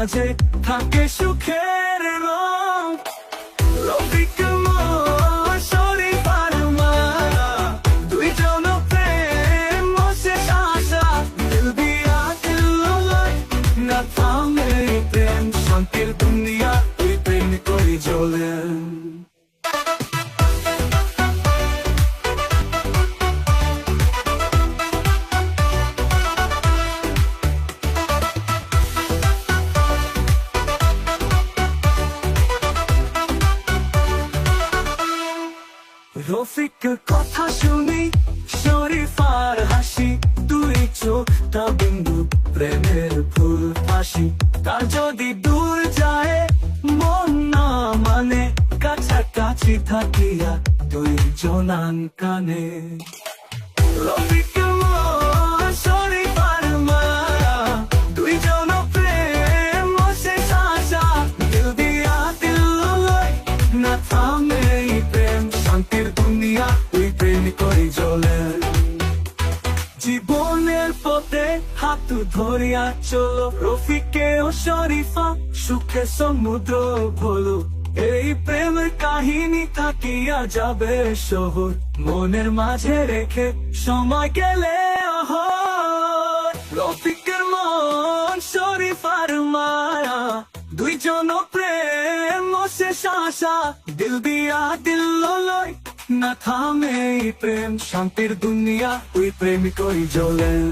মাঝে থাকে সুখের রং। রফিক মন শরীফ আর মায়া, দুইজন প্রেম শেষ আশা, দিল দিয়া দিল লয় না থামে প্রেম, শান্তির দুনিয়া তুই প্রেম করি জ্বলেন। রফিকের কথা শুনি শরীফার হাসি, দুই চোখটা বিন্দু প্রেমের ফুল ফাঁসি। তার যদি দূর যায় মন না মানে, কাছাকাছি থাকিয়া দুই জনান কানে। রফিকের মন শরীফার মায়া, দুইজন প্রেম শেষ আশা, দিল দিয়া দিল লয় না থামে প্রেম, শান্তির দুনিয়া তুই প্রেম করি জ্বলেন। জীবনের পথে হাত ধরিয়া চলো, রফিকে ও শরীফা সুখে সমুদ্র ভোলো। এই প্রেমের কাহিনী থাকিয়া যাবে শহর, মনের মাঝে রেখে সময় গেলে অহর। রফিকের মন শরীফার মায়া, দুইজন প্রেম শেষ আশা, দিল দিয়া দিল লয় না থামে প্রেম, শান্তির দুনিয়া তুই প্রেম করি জ্বলেন।